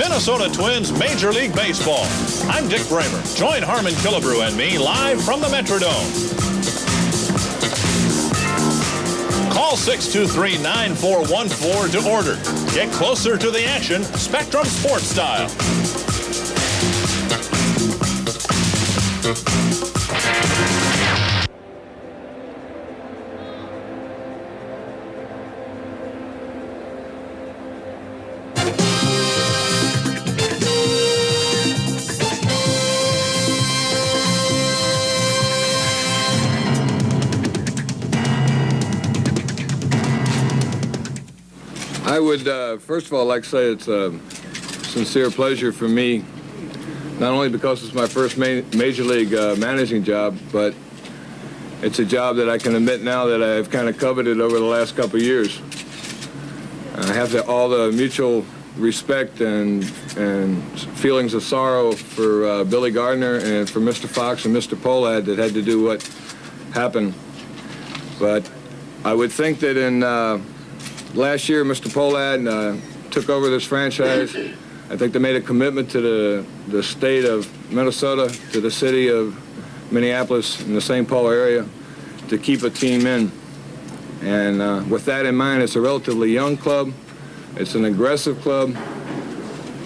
Minnesota Twins Major League Baseball. I'm Dick Bramer. Join Harmon Killebrew and me live from the Metrodome. Call 623-9414 to order. Get closer to the action, Spectrum Sports style. I would, first of all, like to say it's a sincere pleasure for me, not only because it's my first Major League managing job, but it's a job that I can admit now that I've kind of coveted over the last couple of years. I have all the mutual respect and feelings of sorrow for Billy Gardner and for Mr. Fox and Mr. Pohlad that had to do what happened. But I would think that in last year, Mr. Pohlad took over this franchise. I think they made a commitment to the state of Minnesota, to the city of Minneapolis and the St. Paul area to keep a team in. And with that in mind, it's a relatively young club. It's an aggressive club,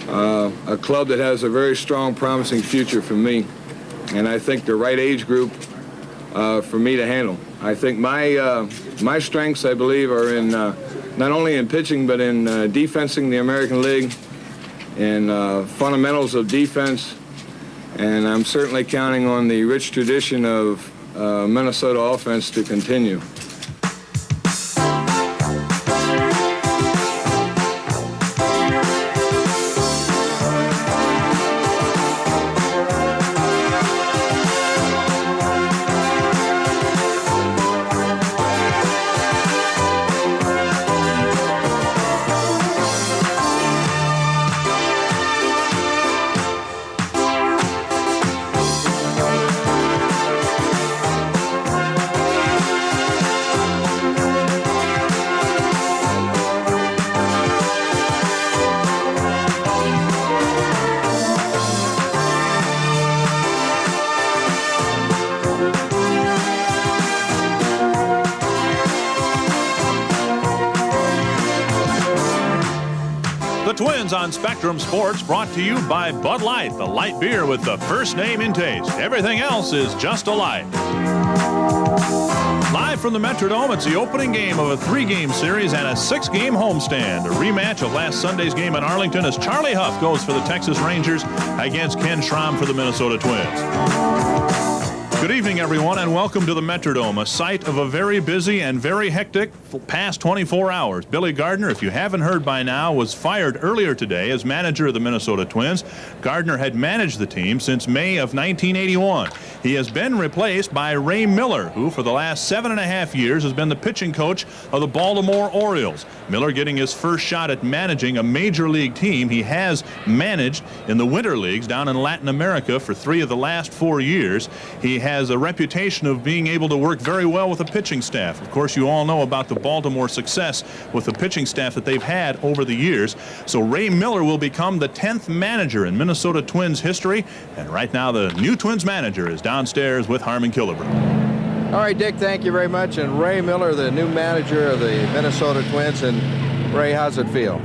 a club that has a very strong, promising future for me. And I think the right age group for me to handle. I think my strengths, I believe, are in not only in pitching, but in defensing the American League, in fundamentals of defense, and I'm certainly counting on the rich tradition of Minnesota offense to continue. Twins on Spectrum Sports, brought to you by Bud Light, the light beer with the first name in taste. Everything else is just a light. Live from the Metrodome, it's the opening game of a 3-game series and a 6-game homestand. A rematch of last Sunday's game in Arlington as Charlie Huff goes for the Texas Rangers against Ken Schramm for the Minnesota Twins. Good evening, everyone, and welcome to the Metrodome, a site of a very busy and very hectic past 24 hours. Billy Gardner, if you haven't heard by now, was fired earlier today as manager of the Minnesota Twins. Gardner had managed the team since May of 1981. He has been replaced by Ray Miller, who for the last 7.5 years has been the pitching coach of the Baltimore Orioles. Miller getting his first shot at managing a major league team. He has managed in the winter leagues down in Latin America for 3 of the last 4 years. He has a reputation of being able to work very well with the pitching staff. Of course, you all know about the Baltimore success with the pitching staff that they've had over the years. So Ray Miller will become the 10th manager in Minnesota Twins history. And right now, the new Twins manager is downstairs with Harmon Killebrew. All right, Dick, thank you very much. And Ray Miller, the new manager of the Minnesota Twins. And Ray, how's it feel?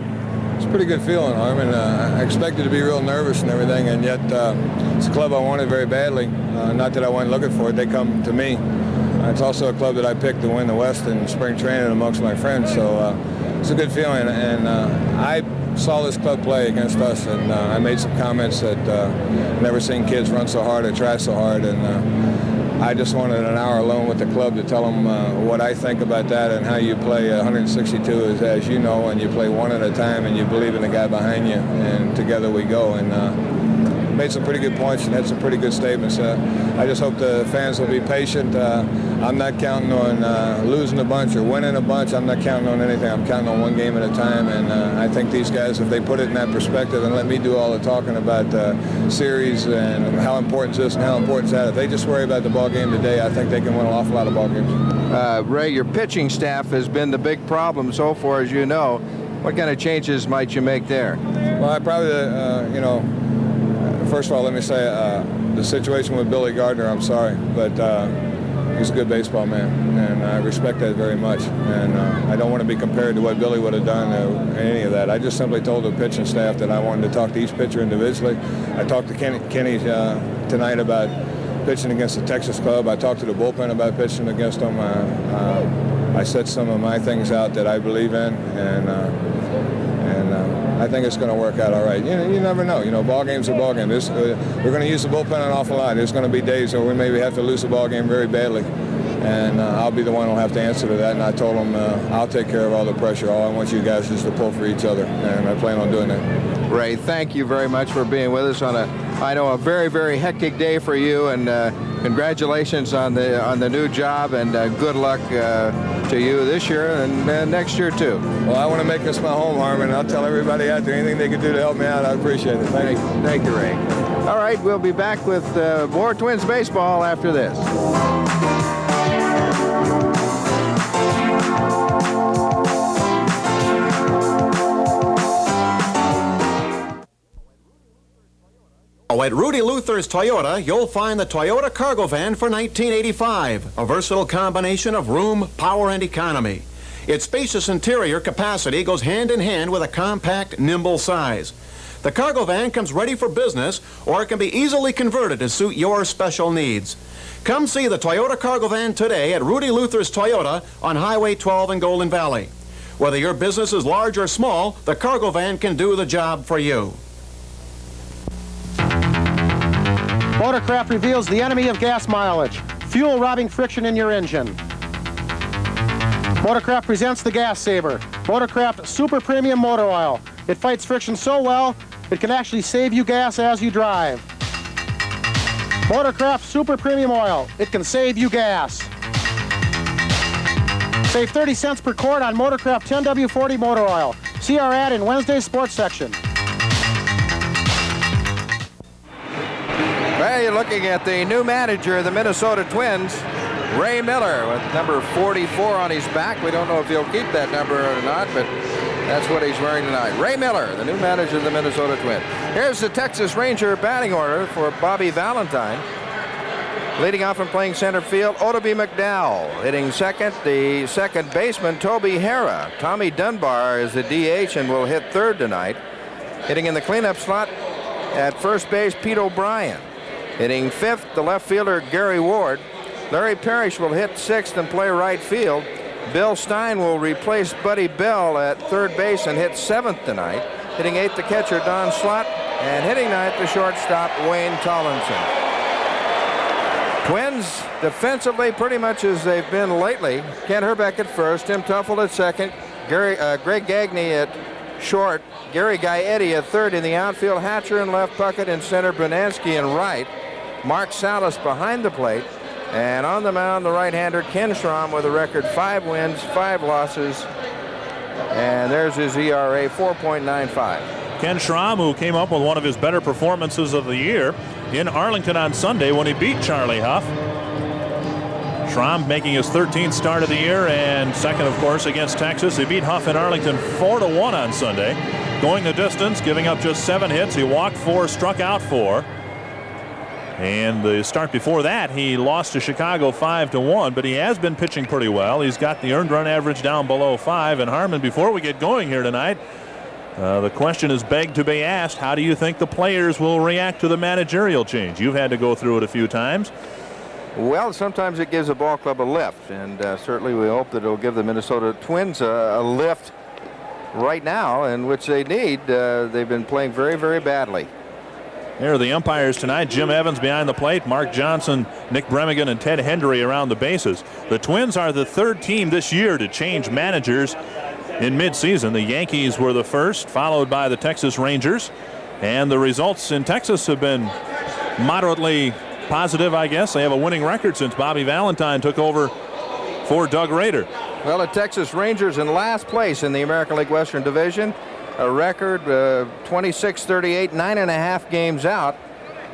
It's a pretty good feeling, Harmon. I expected to be real nervous and everything, and yet it's a club I wanted very badly. Not that I wasn't looking for it. They come to me. It's also a club that I picked to win the West in spring training amongst my friends, so it's a good feeling. And I saw this club play against us, and I made some comments that never seen kids run so hard or try so hard, and I just wanted an hour alone with the club to tell them what I think about that and how you play 162, as you know, and you play one at a time and you believe in the guy behind you, and together we go. And made some pretty good points and had some pretty good statements. I just hope the fans will be patient. I'm not counting on losing a bunch or winning a bunch. I'm not counting on anything. I'm counting on one game at a time, and I think these guys, if they put it in that perspective and let me do all the talking about series and how important is this and how important is that, if they just worry about the ball game today, I think they can win an awful lot of ball games. Ray, your pitching staff has been the big problem so far, as you know. What kind of changes might you make there? Well, I probably, you know, first of all, let me say the situation with Billy Gardner, I'm sorry, but he's a good baseball man, and I respect that very much. And I don't want to be compared to what Billy would have done or any of that. I just simply told the pitching staff that I wanted to talk to each pitcher individually. I talked to Kenny tonight about pitching against the Texas club. I talked to the bullpen about pitching against them. I said some of my things out that I believe in, and I think it's going to work out all right. You never know. You know, ball games are ball games. We're going to use the bullpen an awful lot. There's going to be days where we maybe have to lose the ball game very badly, and I'll be the one who'll have to answer to that. And I told them I'll take care of all the pressure. All I want you guys is to pull for each other, and I plan on doing that. Ray, thank you very much for being with us on I know, a very, very hectic day for you, and congratulations on the new job, and good luck to you this year and next year too. Well, I want to make this my home, Harmon. I'll tell everybody out there anything they can do to help me out. I appreciate it. Thank you, Ray. All right, we'll be back with more Twins baseball after this. At Rudy Luther's Toyota, you'll find the Toyota Cargo Van for 1985, a versatile combination of room, power, and economy. Its spacious interior capacity goes hand in hand with a compact, nimble size. The Cargo Van comes ready for business, or it can be easily converted to suit your special needs. Come see the Toyota Cargo Van today at Rudy Luther's Toyota on Highway 12 in Golden Valley. Whether your business is large or small, the Cargo Van can do the job for you. Motorcraft reveals the enemy of gas mileage, fuel-robbing friction in your engine. Motorcraft presents the Gas Saver, Motorcraft Super Premium Motor Oil. It fights friction so well, it can actually save you gas as you drive. Motorcraft Super Premium Oil, it can save you gas. Save 30 cents per quart on Motorcraft 10W40 Motor Oil. See our ad in Wednesday's sports section. Well, you're looking at the new manager of the Minnesota Twins, Ray Miller, with number 44 on his back. We don't know if he'll keep that number or not, but that's what he's wearing tonight. Ray Miller, the new manager of the Minnesota Twins. Here's the Texas Ranger batting order for Bobby Valentine. Leading off and playing center field, Otoby McDowell. Hitting second, the second baseman, Toby Hara. Tommy Dunbar is the DH and will hit third tonight. Hitting in the cleanup slot at first base, Pete O'Brien. Hitting fifth, the left fielder, Gary Ward. Larry Parrish will hit sixth and play right field. Bill Stein will replace Buddy Bell at third base and hit seventh tonight. Hitting eighth, the catcher, Don Slott. And hitting ninth, the shortstop, Wayne Tollinson. Twins defensively pretty much as they've been lately. Kent Herbeck at first, Tim Tuffle at second, Greg Gagne at short, Gary Gaetti at third. In the outfield, Hatcher in left, Puckett in center, Brunansky in right. Mark Salas behind the plate. And on the mound, the right-hander, Ken Schramm, with a record 5 wins, 5 losses. And there's his ERA, 4.95. Ken Schramm, who came up with one of his better performances of the year in Arlington on Sunday when he beat Charlie Huff. Schramm making his 13th start of the year and second, of course, against Texas. He beat Huff in Arlington 4-1 on Sunday. Going the distance, giving up just 7 hits. He walked 4, struck out 4. And the start before that, he lost to Chicago 5-1, but he has been pitching pretty well. He's got the earned run average down below 5. And Harmon, before we get going here tonight, the question is begged to be asked, how do you think the players will react to the managerial change? You've had to go through it a few times. Well, sometimes it gives a ball club a lift, and certainly we hope that it'll give the Minnesota Twins a lift right now, in which they need. They've been playing very, very badly. Here are the umpires tonight. Jim Evans behind the plate, Mark Johnson, Nick Bremigan, and Ted Hendry around the bases. The Twins are the third team this year to change managers in midseason. The Yankees were the first, followed by the Texas Rangers. And the results in Texas have been moderately positive, I guess. They have a winning record since Bobby Valentine took over for Doug Rader. Well, the Texas Rangers in last place in the American League Western Division. A record 26-38, 9.5 games out.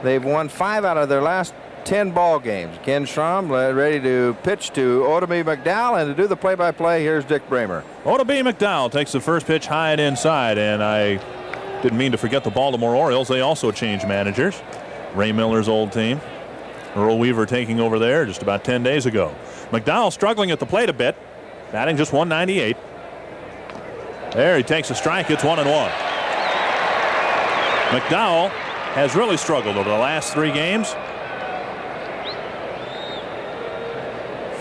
They've won 5 out of their last 10 ball games. Ken Schramm ready to pitch to Otoby McDowell, and to do the play-by-play, here's Dick Bramer. Otoby McDowell takes the first pitch high and inside, and I Didn't mean to forget the Baltimore Orioles. They also changed managers. Ray Miller's old team. Earl Weaver taking over there just about 10 days ago. McDowell struggling at the plate a bit. Batting just 198. There he takes a strike. It's 1-1. McDowell has really struggled over the last 3 games.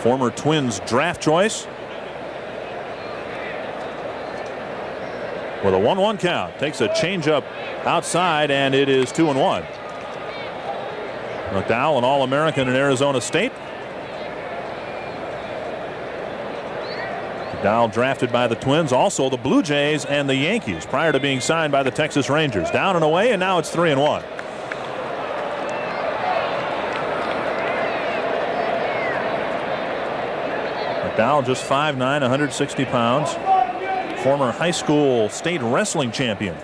Former Twins draft choice. With a 1-1 count. Takes a changeup outside, and it is 2-1. McDowell, an All-American in Arizona State. McDowell drafted by the Twins, also the Blue Jays and the Yankees prior to being signed by the Texas Rangers. Down and away, and now it's 3-1. McDowell just 5'9", 160 pounds. Former high school state wrestling champion.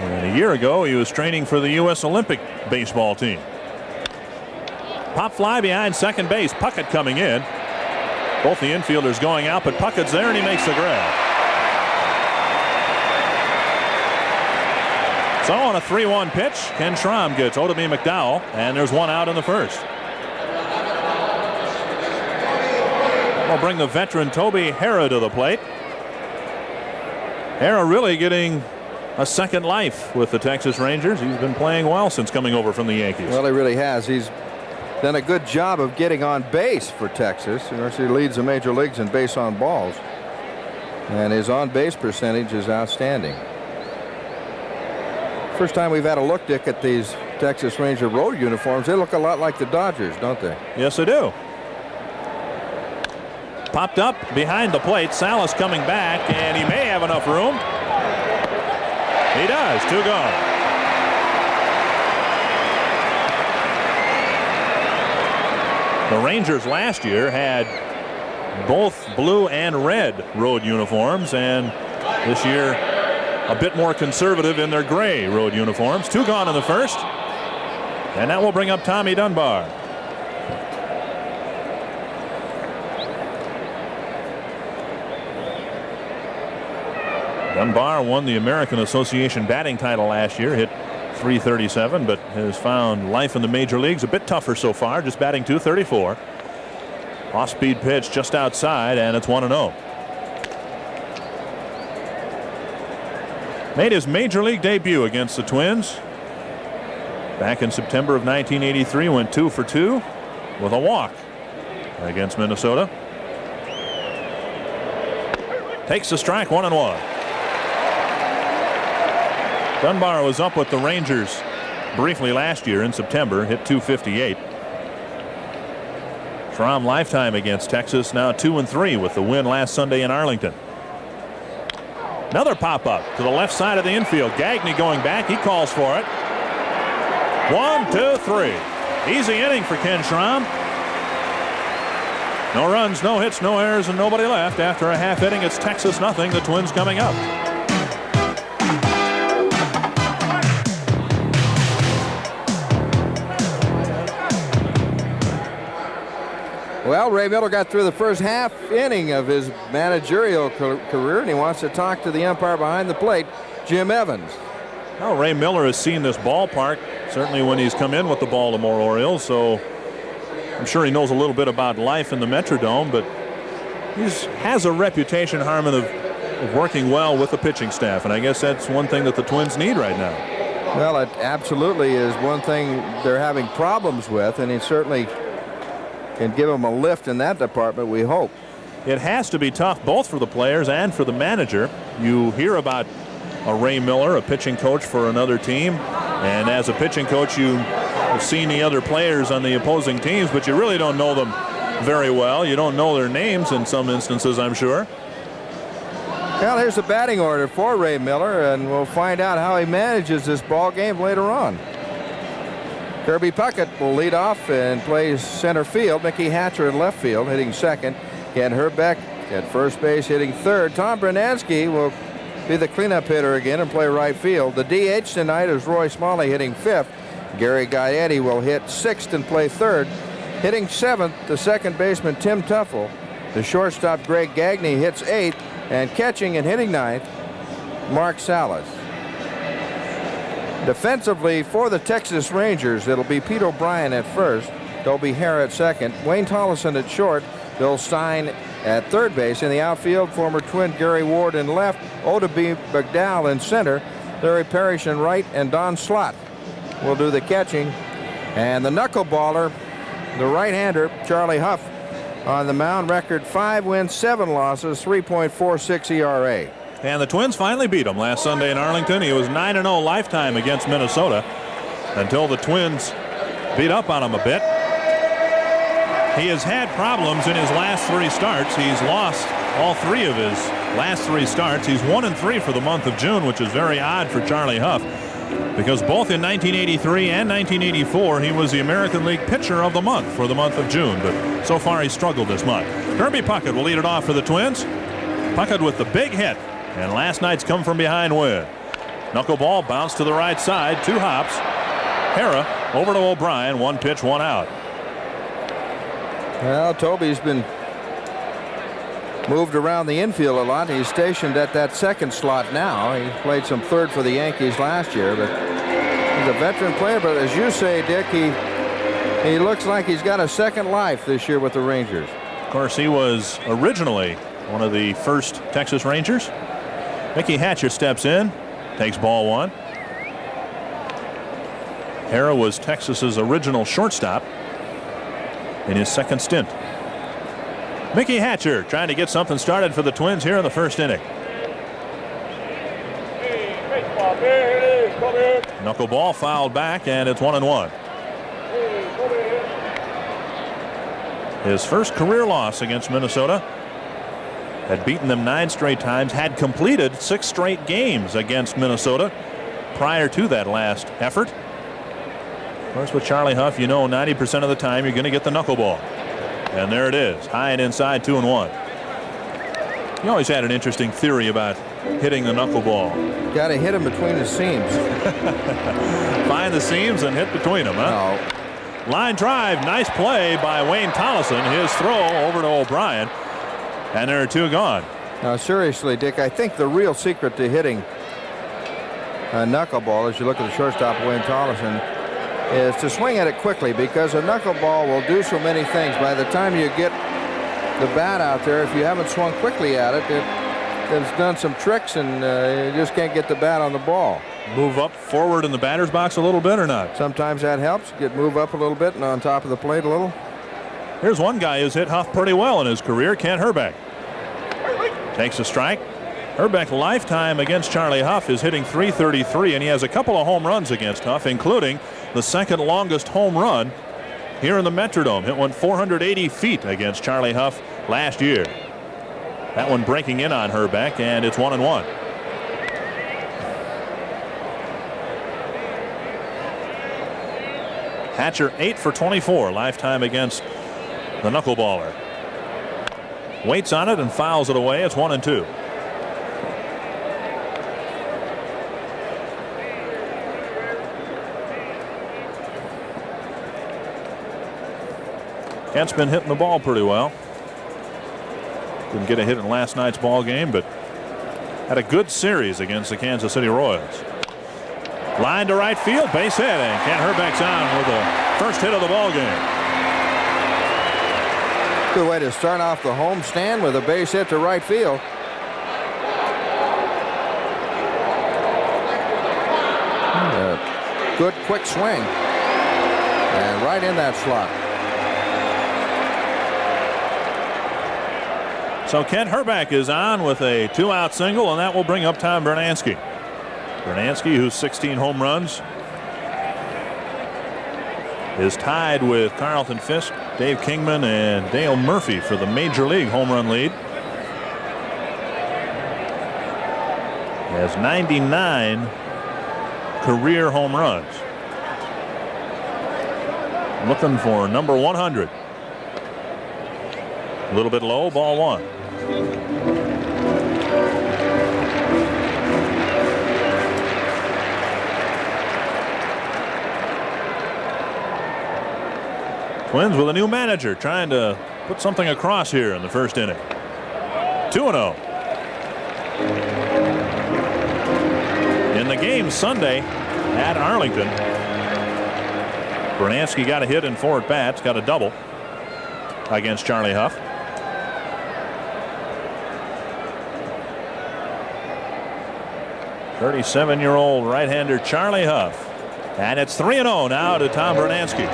And a year ago, he was training for the U.S. Olympic baseball team. Pop fly behind second base. Puckett coming in. Both the infielders going out, but Puckett's there, and he makes the grab. So on a 3-1 pitch, Ken Schramm gets Otomi McDowell, and there's one out in the first. We'll bring the veteran Toby Hara to the plate. Hara really getting a second life with the Texas Rangers. He's been playing well since coming over from the Yankees. Well, he really has. He's done a good job of getting on base for Texas. Of course, he leads the major leagues in base on balls. And his on-base percentage is outstanding. First time we've had a look, Dick, at these Texas Ranger road uniforms. They look a lot like the Dodgers, don't they? Yes, they do. Popped up behind the plate. Salas coming back, and he may have enough room. He does. 2 gone. The Rangers last year had both blue and red road uniforms, and this year a bit more conservative in their gray road uniforms. 2 gone in the first, and that will bring up Tommy Dunbar. Dunbar won the American Association batting title last year, hit .337, but has found life in the major leagues a bit tougher so far, just batting .234. Off-speed pitch just outside, and it's 1-0. Made his major league debut against the Twins back in September of 1983. Went 2 for 2 with a walk against Minnesota. Takes the strike. 1-1. Dunbar was up with the Rangers briefly last year in September, hit .258. Schramm lifetime against Texas, now 2-3 with the win last Sunday in Arlington. Another pop-up to the left side of the infield. Gagne going back. He calls for it. 1, 2, 3. Easy inning for Ken Schramm. No runs, no hits, no errors, and nobody left. After a half inning, it's Texas nothing. The Twins coming up. Well, Ray Miller got through the first half inning of his managerial career, and he wants to talk to the umpire behind the plate, Jim Evans. Well, Ray Miller has seen this ballpark, certainly when he's come in with the Baltimore Orioles, so I'm sure he knows a little bit about life in the Metrodome, but he has a reputation, Harmon, of working well with the pitching staff, and I guess that's one thing that the Twins need right now. Well, it absolutely is one thing they're having problems with, and he certainly can give them a lift in that department, we hope. It has to be tough both for the players and for the manager. You hear about a Ray Miller, a pitching coach for another team, and as a pitching coach you have seen the other players on the opposing teams, but you really don't know them very well. You don't know their names in some instances, I'm sure. Well, here's the batting order for Ray Miller, and we'll find out how he manages this ball game later on. Kirby Puckett will lead off and plays center field. Mickey Hatcher in left field, hitting second. Ken Herbeck at first base, hitting third. Tom Brunansky will be the cleanup hitter again and play right field. The DH tonight is Roy Smalley, hitting fifth. Gary Gaetti will hit sixth and play third. Hitting seventh, the second baseman Tim Tuffle. The shortstop Greg Gagne hits eighth, and catching and hitting ninth Mark Salas. Defensively for the Texas Rangers, it'll be Pete O'Brien at first, Toby Hare at second, Wayne Tollison at short, Bill Stein at third base. In the outfield, former Twin Gary Ward in left, Odeby McDowell in center, Larry Parrish in right, and Don Slott will do the catching. And the knuckleballer, the right-hander, Charlie Huff, on the mound. Record 5 wins, 7 losses, 3.46 ERA. And the Twins finally beat him last Sunday in Arlington. He was 9-0 lifetime against Minnesota until the Twins beat up on him a bit. He has had problems in his last 3 starts. He's lost all 3 of his last 3 starts. He's 1-3 for the month of June, which is very odd for Charlie Huff, because both in 1983 and 1984 he was the American League Pitcher of the Month for the month of June, but so far he struggled this month. Kirby Puckett will lead it off for the Twins. Puckett with the big hit, and last night's come from behind win. Knuckleball bounced to the right side, 2 hops. Hara over to O'Brien, 1 pitch, 1 out. Well, Toby's been moved around the infield a lot. He's stationed at that second slot now. He played some third for the Yankees last year, but he's a veteran player. But as you say, Dick, he looks like he's got a second life this year with the Rangers. Of course, he was originally one of the first Texas Rangers. Mickey Hatcher steps in, takes ball 1. Hara was Texas's original shortstop in his second stint. Mickey Hatcher trying to get something started for the Twins here in the first inning. Knuckleball fouled back, and it's 1-1. His first career loss against Minnesota. Had beaten them 9 straight times, had completed 6 straight games against Minnesota prior to that last effort. Of course, with Charlie Huff, you know 90% of the time you're going to get the knuckleball. And there it is, high and inside, 2-1. You always had an interesting theory about hitting the knuckleball. Got to hit him between the seams. Find the seams and hit between them, huh? No. Line drive, nice play by Wayne Tollison. His throw over to O'Brien. And there are 2 gone. Now, seriously, Dick, I think the real secret to hitting a knuckleball, as you look at the shortstop, Wayne Tollison, is to swing at it quickly, because a knuckleball will do so many things. By the time you get the bat out there, if you haven't swung quickly at it, it's done some tricks, and you just can't get the bat on the ball. Move up forward in the batter's box a little bit or not? Sometimes that helps. Move up a little bit and on top of the plate a little. Here's one guy who's hit Huff pretty well in his career, Kent Hrbek. Takes a strike. Hrbek lifetime against Charlie Huff is hitting .333, and he has a couple of home runs against Huff, including the second longest home run here in the Metrodome. Hit one 480 feet against Charlie Huff last year. That one breaking in on Hrbek, and it's 1-1. Hatcher 8 for 24 lifetime against the knuckleballer. Waits on it and fouls it away. It's 1-2. Kent's been hitting the ball pretty well. Didn't get a hit in last night's ball game, but had a good series against the Kansas City Royals. Line to right field, base hit, and Kent Hrbek's on with the first hit of the ball game. Good way to start off the home stand with a base hit to right field. Good quick swing, and right in that slot. So Kent Hrbek is on with a 2-out single, and that will bring up Tom Bernansky. Bernansky, who's 16 home runs, is tied with Carlton Fisk, Dave Kingman, and Dale Murphy for the Major League home run lead. He has 99 career home runs. Looking for number 100. A little bit low, ball 1. Twins with a new manager trying to put something across here in the first inning. 2-0. the game Sunday at Arlington, Bernansky got a hit in 4 at-bats, got a double against Charlie Huff. '37-year-old right-hander Charlie Huff. And it's 3-0 now to Tom Bernansky.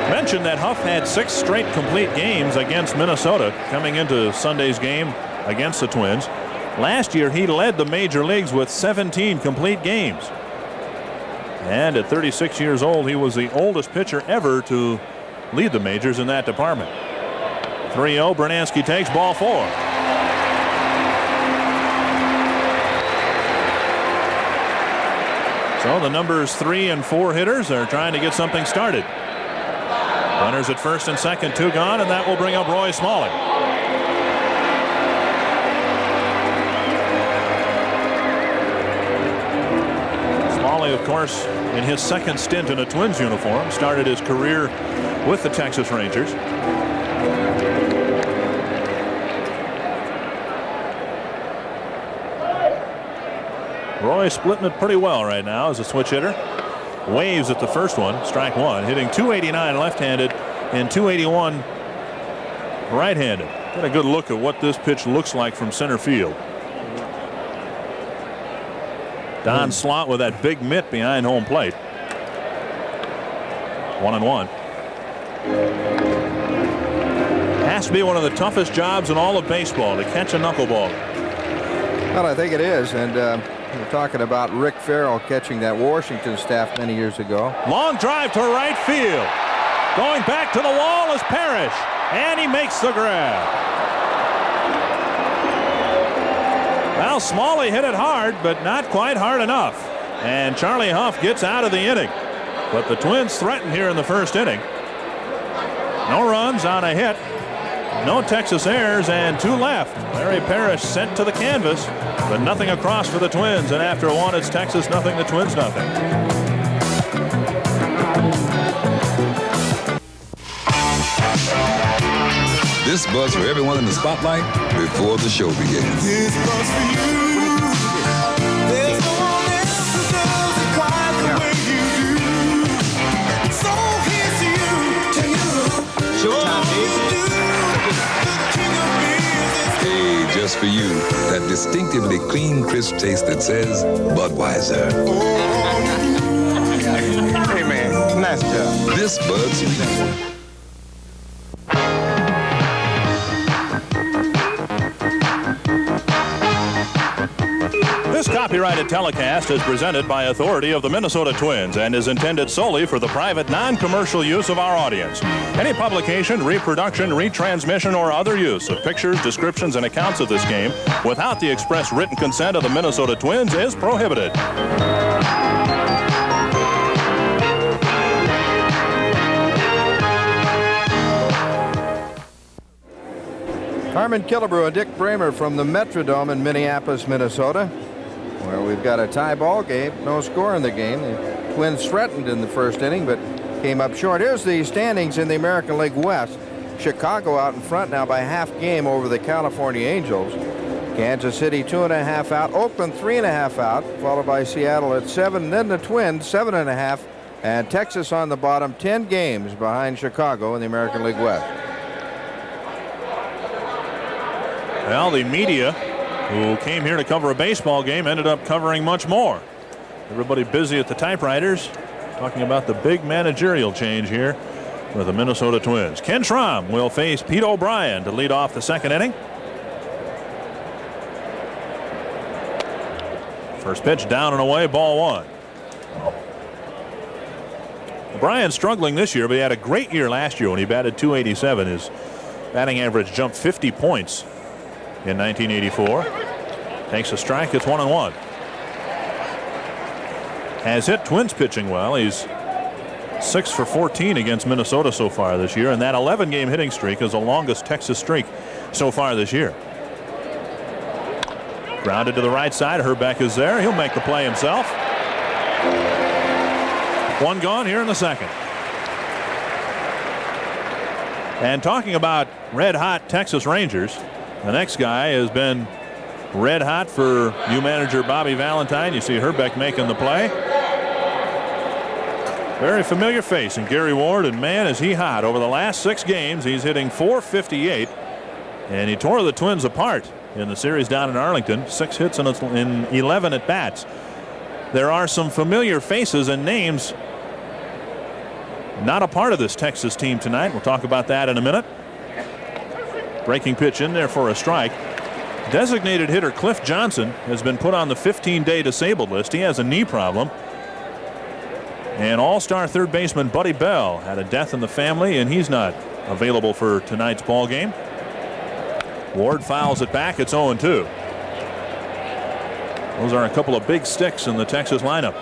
Mentioned that Huff had 6 straight complete games against Minnesota coming into Sunday's game against the Twins. Last year he led the major leagues with 17 complete games. And at 36 years old, he was the oldest pitcher ever to lead the majors in that department. 3-0, Bernansky takes ball 4. So the numbers 3 and 4 hitters are trying to get something started. Runners at first and second, 2 gone, and that will bring up Roy Smalley. Smalley, of course, in his second stint in a Twins uniform, started his career with the Texas Rangers. Roy splitting it pretty well right now as a switch hitter. Waves at the first one, strike 1, hitting .289 left-handed and .281 right-handed. Get a good look at what this pitch looks like from center field. Don Slott with that big mitt behind home plate. 1-1. Has to be one of the toughest jobs in all of baseball to catch a knuckleball. Well, I think it is, and we're talking about Rick Farrell catching that Washington staff many years ago. Long drive to right field. Going back to the wall is Parrish, and he makes the grab. Well, Smalley hit it hard, but not quite hard enough. And Charlie Huff gets out of the inning. But the Twins threaten here in the first inning. No runs on a hit. No Texas errors and 2 left. Larry Parrish sent to the canvas, but nothing across for the Twins. And after 1, it's Texas nothing, the Twins nothing. This buzz for everyone in the spotlight before the show begins. This buzz for you. There's no one else who does it quite the way you do. So here's to you. Showtime, baby. Hey, just for you, that distinctively clean, crisp taste that says Budweiser. Hey, man, nice job. This Bud's sweet. This copyrighted telecast is presented by authority of the Minnesota Twins and is intended solely for the private, non-commercial use of our audience. Any publication, reproduction, retransmission, or other use of pictures, descriptions, and accounts of this game without the express written consent of the Minnesota Twins is prohibited. Carmen Killebrew and Dick Bramer from the Metrodome in Minneapolis, Minnesota, where we've got a tie ball game, no score in the game. The Twins threatened in the first inning, but came up short. Here's the standings in the American League West. Chicago out in front now by half game over the California Angels. Kansas City 2.5 out. Oakland 3.5 out, followed by Seattle at 7. Then the Twins 7.5, and Texas on the bottom, 10 games behind Chicago in the American League West. Well, the media who came here to cover a baseball game ended up covering much more. Everybody busy at the typewriters talking about the big managerial change here with the Minnesota Twins. Ken Schramm will face Pete O'Brien to lead off the second inning. First pitch down and away, ball 1. O'Brien struggling this year, but he had a great year last year when he batted .287. His batting average jumped 50 points in 1984. Takes a strike. It's 1-1. Has hit Twins pitching well. He's 6 for 14 against Minnesota so far this year, and that 11-game hitting streak is the longest Texas streak so far this year. Grounded to the right side. Herbeck is there. He'll make the play himself. 1 gone here in the second. And talking about red-hot Texas Rangers, the next guy has been red hot for new manager Bobby Valentine. You see Herbeck making the play. Very familiar face in Gary Ward, and man, is he hot. Over the last 6 games, he's hitting .458, and he tore the Twins apart in the series down in Arlington. 6 hits in 11 at bats. There are some familiar faces and names not a part of this Texas team tonight. We'll talk about that in a minute. Breaking pitch in there for a strike. Designated hitter Cliff Johnson has been put on the 15-day disabled list. He has a knee problem. And all-star third baseman Buddy Bell had a death in the family, and he's not available for tonight's ball game. Ward fouls it back. It's 0-2. Those are a couple of big sticks in the Texas lineup.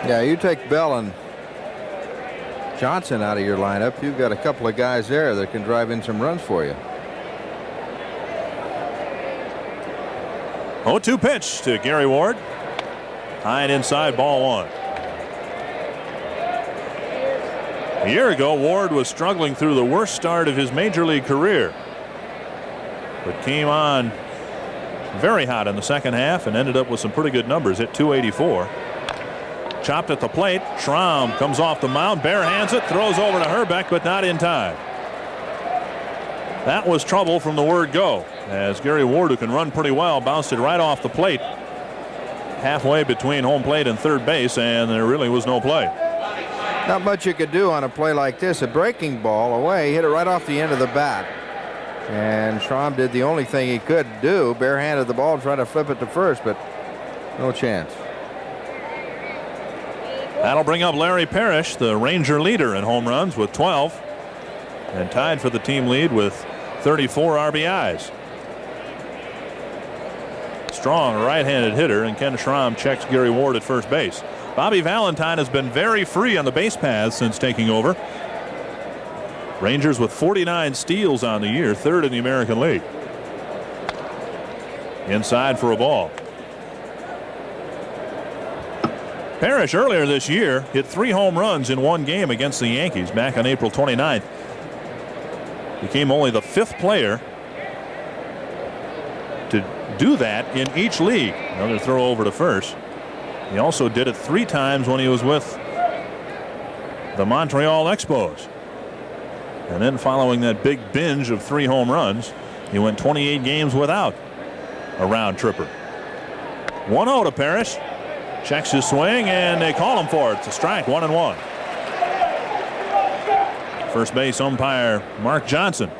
Yeah, you take Bell and Johnson out of your lineup, you've got a couple of guys there that can drive in some runs for you. 0-2 pitch to Gary Ward. High and inside, ball 1. A year ago, Ward was struggling through the worst start of his major league career, but came on very hot in the second half and ended up with some pretty good numbers. Hit .284. Chopped at the plate. Schramm comes off the mound, barehands it, throws over to Herbeck, but not in time. That was trouble from the word go, as Gary Ward, who can run pretty well, bounced it right off the plate halfway between home plate and third base, and there really was no play. Not much you could do on a play like this. A breaking ball away, hit it right off the end of the bat. And Schramm did the only thing he could do, barehanded the ball and tried to flip it to first, but no chance. That'll bring up Larry Parrish, the Ranger leader in home runs with 12, and tied for the team lead with 34 RBIs. Strong right-handed hitter, and Ken Schramm checks Gary Ward at first base. Bobby Valentine has been very free on the base paths since taking over. Rangers with 49 steals on the year, 3rd in the American League. Inside for a ball. Parrish earlier this year hit 3 home runs in 1 game against the Yankees back on April 29th. Became only the 5th player to do that in each league. Another throw over to first. He also did it 3 times when he was with the Montreal Expos. And then following that big binge of 3 home runs, he went 28 games without a round tripper. 1-0 to Parrish. Checks his swing, and they call him for it. It's a strike, 1-1. First base umpire Mark Johnson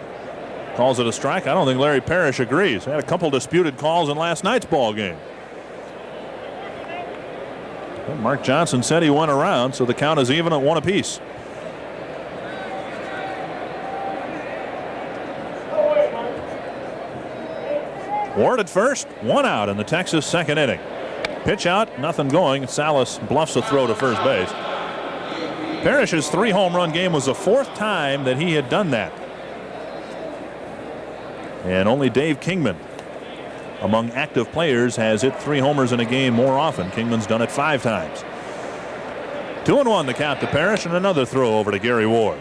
calls it a strike. I don't think Larry Parrish agrees. They had a couple disputed calls in last night's ball game. But Mark Johnson said he went around, so the count is even at 1 apiece. Ward at first, 1 out in the Texas second inning. Pitch out, nothing going. Salas bluffs a throw to first base. Parrish's 3 home run game was the 4th time that he had done that. And only Dave Kingman, among active players, has hit 3 homers in a game more often. Kingman's done it 5 times. 2-1 the count to Parrish, and another throw over to Gary Ward.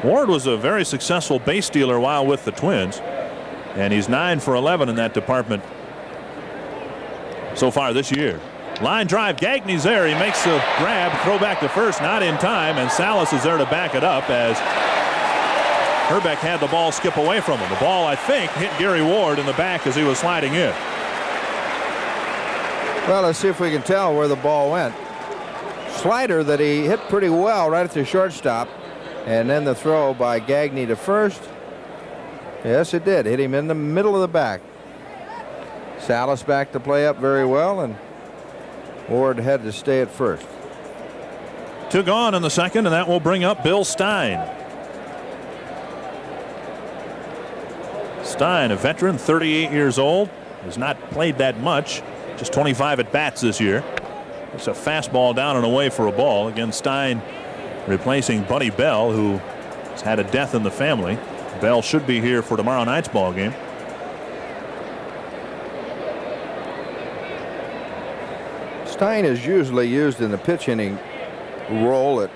Ward was a very successful base stealer while with the Twins, and he's 9 for 11 in that department so far this year. Line drive, Gagney's there. He makes the grab, throw back to first, not in time, and Salas is there to back it up as Herbeck had the ball skip away from him. The ball, I think, hit Gary Ward in the back as he was sliding in. Well, let's see if we can tell where the ball went. Slider that he hit pretty well right at the shortstop, and then the throw by Gagney to first. Yes, it did. Hit him in the middle of the back. Salas back to play up very well, and Ward had to stay at first. 2 gone in the second, and that will bring up Bill Stein. Stein, a veteran, 38 years old, has not played that much, just 25 at bats this year. It's a fastball down and away for a ball. Again, Stein replacing Buddy Bell, who has had a death in the family. Bell should be here for tomorrow night's ball game. Stein is usually used in the pitch inning role,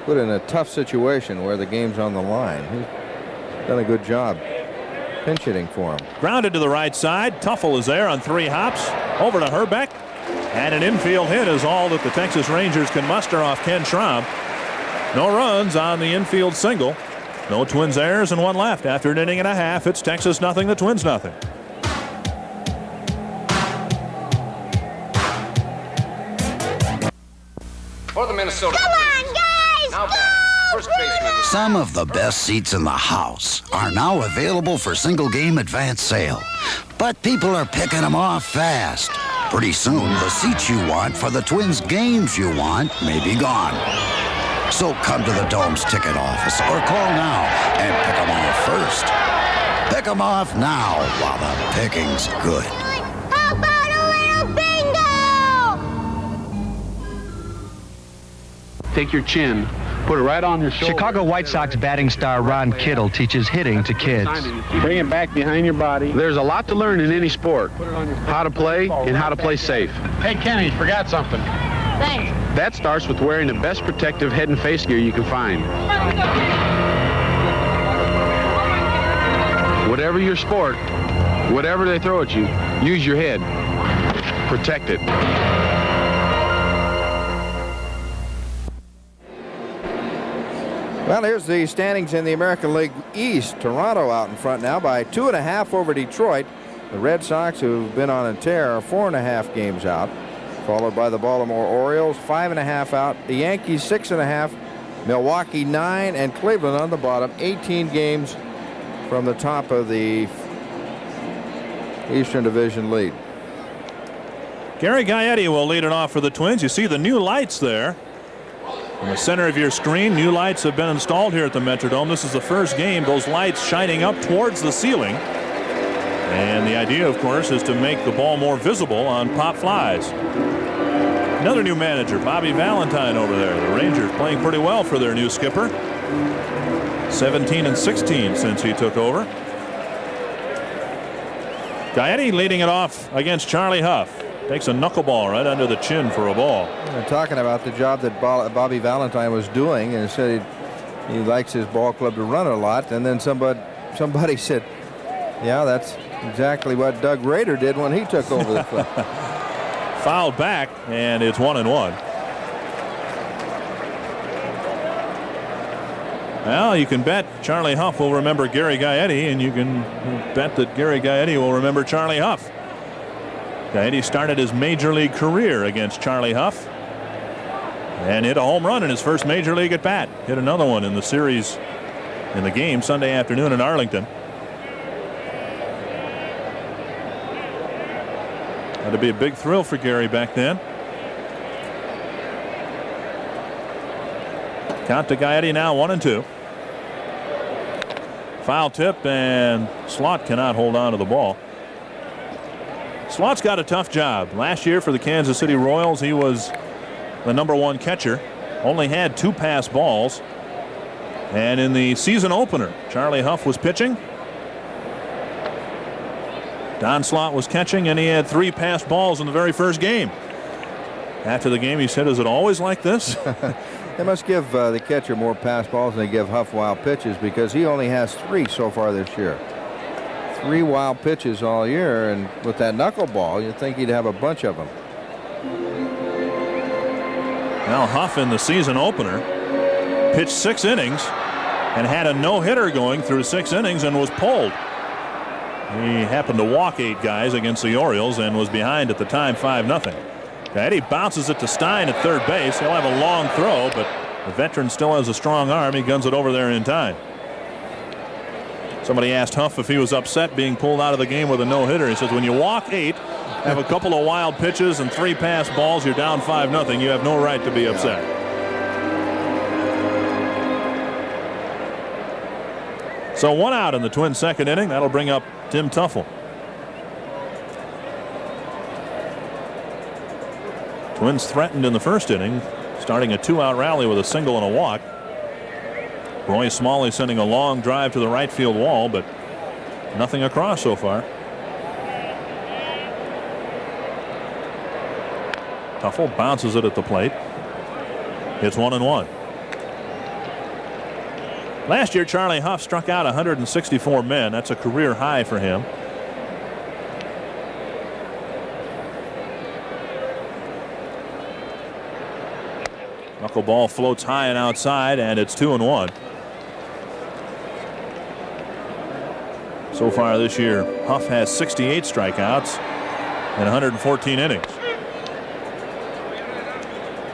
put in a tough situation where the game's on the line. done a good job pinch hitting for him. Grounded to the right side. Tuffle is there on 3 hops. Over to Herbeck. And an infield hit is all that the Texas Rangers can muster off Ken Schramm. No runs on the infield single. No Twins errors and 1 left. After an inning and a half, it's Texas nothing, the Twins nothing. For the Minnesota. Come on, guys! Now Go! First baseman. Some of the best seats in the house are now available for single game advance sale. But people are picking them off fast. Pretty soon, the seats you want for the Twins games you want may be gone. So come to the Dome's ticket office or call now and pick them off first. Pick them off now while the picking's good. How about a little bingo? Take your chin, put it right on your shoulder. Chicago White Sox batting star Ron Kittle teaches hitting to kids. Bring it back behind your body. There's a lot to learn in any sport. How to play and how to play safe. Hey, Kenny, you forgot something. Thanks. That starts with wearing the best protective head and face gear you can find. Whatever your sport, whatever they throw at you, use your head. Protect it. Well, here's the standings in the American League East. Toronto out in front now by 2.5 over Detroit. The Red Sox, who've been on a tear, are 4.5 games out, followed by the Baltimore Orioles, 5.5 out. The Yankees, 6.5. Milwaukee, 9. And Cleveland on the bottom, 18 games from the top of the Eastern Division lead. Gary Gaetti will lead it off for the Twins. You see the new lights there. In the center of your screen, new lights have been installed here at the Metrodome. This is the first game, those lights shining up towards the ceiling. And the idea, of course, is to make the ball more visible on pop flies. Another new manager, Bobby Valentine over there. The Rangers playing pretty well for their new skipper. 17-16 since he took over. Gaetti leading it off against Charlie Huff. Takes a knuckleball right under the chin for a ball. They're talking about the job that Bobby Valentine was doing, and said he likes his ball club to run a lot. And then somebody said, yeah, that's exactly what Doug Rader did when he took over the club. Fouled back, and it's 1-1. Well, you can bet Charlie Huff will remember Gary Gaetti, and you can bet that Gary Gaetti will remember Charlie Huff. Gaetti started his major league career against Charlie Huff and hit a home run in his first major league at bat. Hit another one in the series in the game Sunday afternoon in Arlington. Had to be a big thrill for Gary back then. Count to Gaetti now, 1-2. Foul tip, and Slot cannot hold on to the ball. Slot's got a tough job. Last year for the Kansas City Royals, he was the #1 catcher. Only had 2 pass balls. And in the season opener, Charlie Huff was pitching. Don Slot was catching, and he had 3 pass balls in the very first game. After the game, he said, "Is it always like this?" They must give the catcher more pass balls than they give Huff wild pitches, because he only has 3 so far this year. 3 wild pitches all year, and with that knuckleball, you'd think he'd have a bunch of them. Now Huff in the season opener pitched 6 innings and had a no-hitter going through 6 innings and was pulled. He happened to walk 8 guys against the Orioles and was behind at the time 5-0. Gaetti bounces it to Stein at third base. He'll have a long throw, but the veteran still has a strong arm. He guns it over there in time. Somebody asked Huff if he was upset being pulled out of the game with a no-hitter. He says, when you walk 8, have a couple of wild pitches and 3 pass balls, you're down 5-0. You have no right to be upset. So 1 out in the Twins' second inning. That'll bring up Tim Tuffle. Twins threatened in the first inning, starting a 2-out rally with a single and a walk. Roy Smalley sending a long drive to the right field wall, but nothing across so far. Tuffle bounces it at the plate. It's 1-1. Last year, Charlie Huff struck out 164 men. That's a career high for him. Knuckleball floats high and outside, and it's 2-1. So far this year, Huff has 68 strikeouts in 114 innings.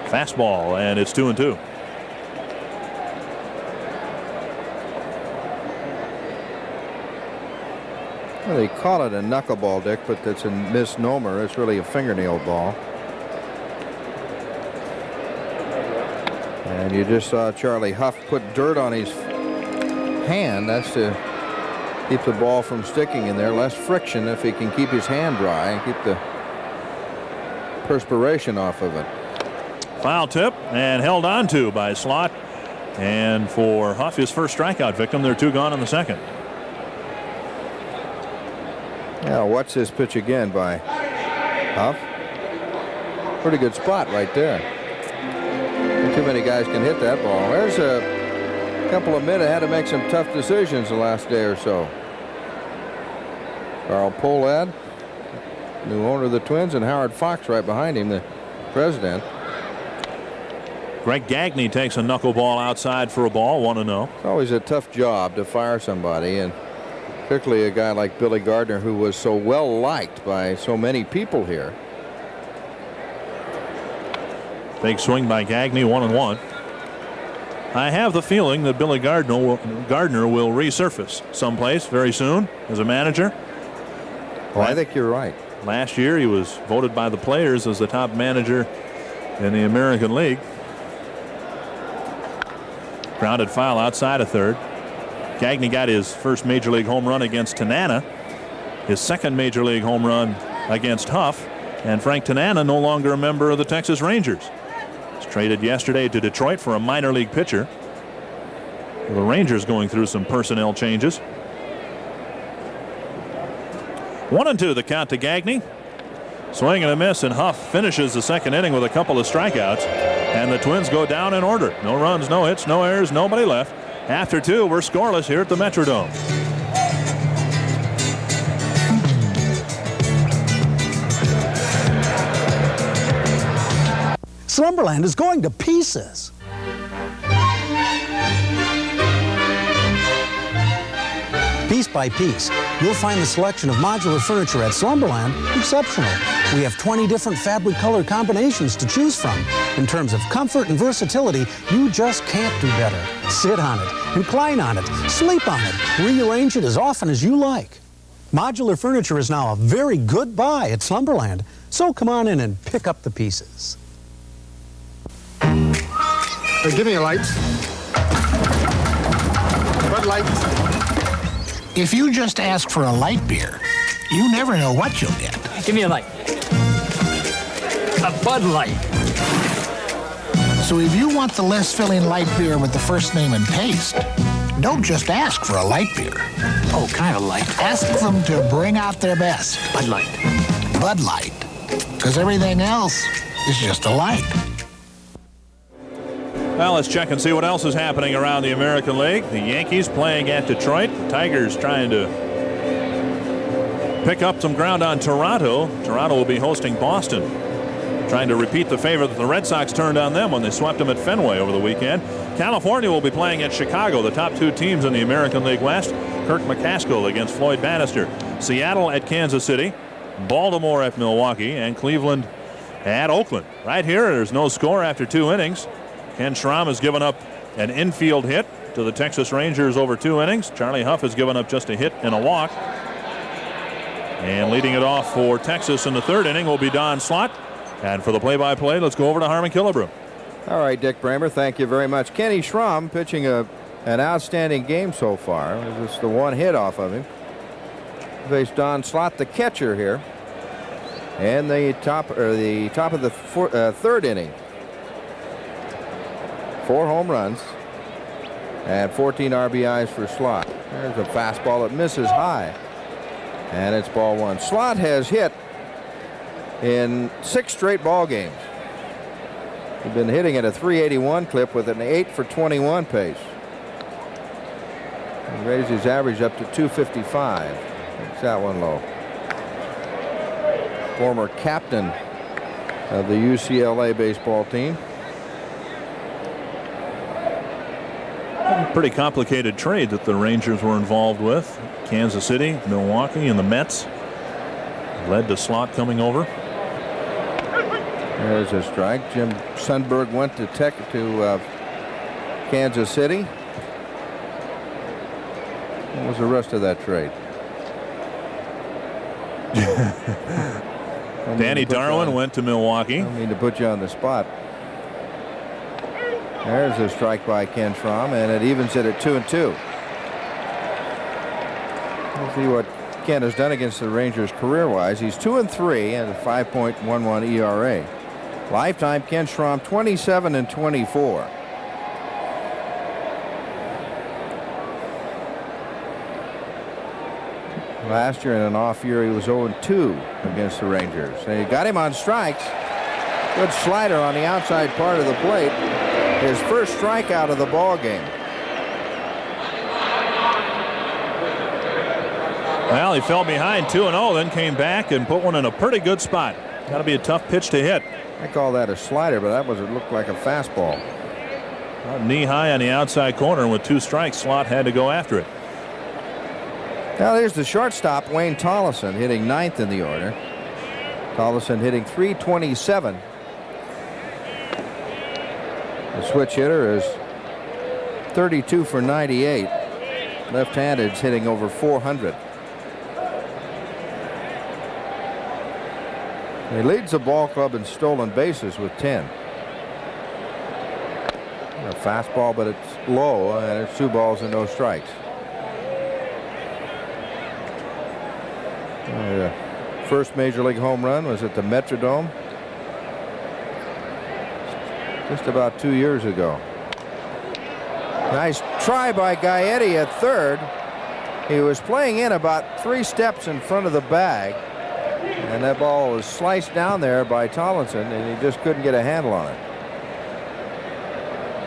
Fastball, and it's 2-2. Well, they call it a knuckleball, Dick, but that's a misnomer. It's really a fingernail ball. And you just saw Charlie Huff put dirt on his hand. That's to keep the ball from sticking in there. Less friction if he can keep his hand dry and keep the perspiration off of it. Foul tip and held on to by Slot. And for Huff, his first strikeout victim, there are 2 gone in the second. Now watch this pitch again by Huff. Pretty good spot right there. Not too many guys can hit that ball. There's a couple of men that had to make some tough decisions the last day or so. Carl Pohlad, new owner of the Twins, and Howard Fox right behind him, the president. Greg Gagne takes a knuckleball outside for a ball, 1-0. It's always a tough job to fire somebody, and particularly a guy like Billy Gardner, who was so well liked by so many people here. Big swing by Gagne, 1-1. I have the feeling that Billy Gardner will resurface someplace very soon as a manager. Well, I think you're right. Last year, he was voted by the players as the top manager in the American League. Grounded foul outside of third. Gagne got his first major league home run against Tanana, his second major league home run against Huff, and Frank Tanana no longer a member of the Texas Rangers. He's traded yesterday to Detroit for a minor league pitcher. The Rangers going through some personnel changes. 1-2 the count to Gagne. Swing and a miss, and Huff finishes the second inning with a couple of strikeouts, and the Twins go down in order. No runs, no hits, no errors, nobody left. After 2, we're scoreless here at the Metrodome. Slumberland is going to pieces. Piece by piece, you'll find the selection of modular furniture at Slumberland exceptional. We have 20 different fabric color combinations to choose from. In terms of comfort and versatility, you just can't do better. Sit on it, recline on it, sleep on it, rearrange it as often as you like. Modular furniture is now a very good buy at Slumberland, so come on in and pick up the pieces. Hey, give me a light. Bud Light. If you just ask for a light beer, you never know what you'll get. Give me a light. A Bud Light. So if you want the less filling light beer with the first name and taste, don't just ask for a light beer. Oh, kind of light. Ask them to bring out their best. Bud Light. Bud Light. Because everything else is just a light. Well, let's check and see what else is happening around the American League. The Yankees playing at Detroit. The Tigers trying to pick up some ground on Toronto. Toronto will be hosting Boston, trying to repeat the favor that the Red Sox turned on them when they swept them at Fenway over the weekend. California will be playing at Chicago, the top 2 teams in the American League West. Kirk McCaskill against Floyd Bannister. Seattle at Kansas City, Baltimore at Milwaukee, and Cleveland at Oakland. Right here, there's no score after 2 innings. Ken Schramm has given up an infield hit to the Texas Rangers over 2 innings. Charlie Huff has given up just a hit and a walk. And leading it off for Texas in the 3rd inning will be Don Slott. And for the play-by-play, let's go over to Harmon Killebrew. All right, Dick Bramer, thank you very much. Kenny Schramm pitching an outstanding game so far. It was just the 1 hit off of him. Faced Don Slott, the catcher here, and the top of the 3rd inning. 4 home runs and 14 RBIs for Slott. There's a fastball that misses high, and it's ball 1. Slott has hit in 6 straight ball games. He's been hitting at a .381 clip with an 8 for 21 pace. He raised his average up to 255. Makes that one low. Former captain of the UCLA baseball team. Pretty complicated trade that the Rangers were involved with. Kansas City, Milwaukee, and the Mets. Led to Slot coming over. There's a strike. Jim Sundberg went to Kansas City. What was the rest of that trade? Danny Darwin went to Milwaukee. I don't mean to put you on the spot. There's a strike by Ken Schramm, and it evens it at 2-2. We'll see what Ken has done against the Rangers career-wise. He's 2-3 and a 5.11 ERA. Lifetime, Ken Schramm 27-24. Last year in an off year, he was 0-2 against the Rangers. They got him on strikes. Good slider on the outside part of the plate. His first strikeout of the ball game. Well, he fell behind 2-0, then came back and put one in a pretty good spot. Got to be a tough pitch to hit. I call that a slider, but it looked like a fastball. Knee high on the outside corner, and with 2 strikes, Slot had to go after it. Now there's the shortstop, Wayne Tollison, hitting 9th in the order. Tollison hitting .327. The switch hitter is 32 for 98. Left-handed is hitting over 400. He leads the ball club in stolen bases with 10. A fastball, but it's low, and it's 2 balls and no strikes. First major league home run was at the Metrodome just about 2 years ago. Nice try by Gaetti at third. He was playing in about 3 steps in front of the bag, and that ball was sliced down there by Tollison, and he just couldn't get a handle on it.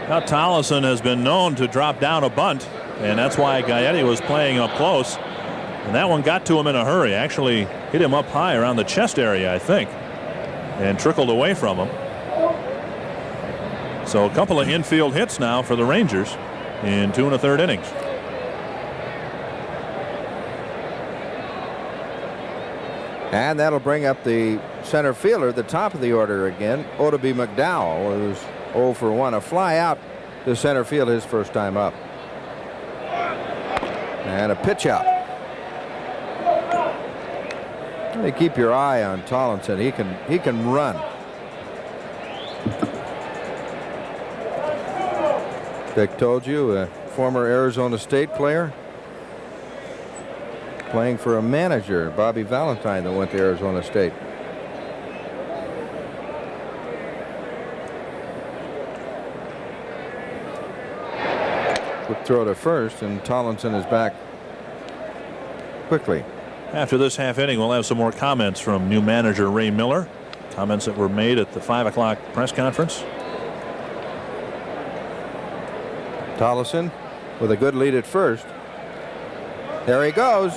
Now Tollison has been known to drop down a bunt, and that's why Gaetti was playing up close. And that one got to him in a hurry. Actually hit him up high around the chest area, I think, and trickled away from him. So a couple of infield hits now for the Rangers in 2 1/3 innings. And that'll bring up the center fielder, the top of the order again, Odabe McDowell, who's 0 for 1. A fly out to center field his first time up. And a pitch out. You keep your eye on Tollison. He can run. Dick told you, a former Arizona State player playing for a manager, Bobby Valentine, that went to Arizona State. Quick throw to first, and Tollison is back quickly. After this half inning, we'll have some more comments from new manager Ray Miller. Comments that were made at the 5 o'clock press conference. Tollison with a good lead at first. There he goes.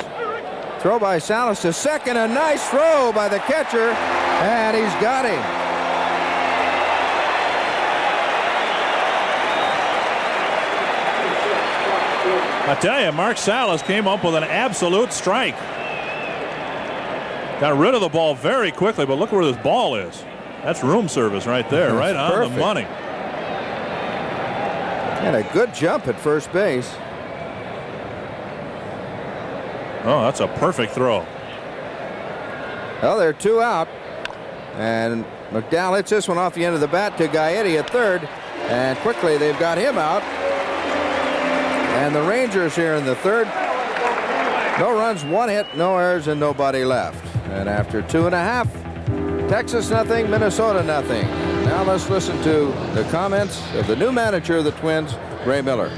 Throw by Salas to second. A nice throw by the catcher, and he's got him. I tell you, Mark Salas came up with an absolute strike. Got rid of the ball very quickly, but look where this ball is. That's room service right there, right on the money. And a good jump at first base. Oh, that's a perfect throw. Well, they're 2 out. And McDowell hits this one off the end of the bat to Gaetti at third. And quickly they've got him out. And the Rangers here in the third. No runs, 1 hit, no errors, and nobody left. And after 2.5, Texas nothing, Minnesota nothing. Now let's listen to the comments of the new manager of the Twins, Ray Miller.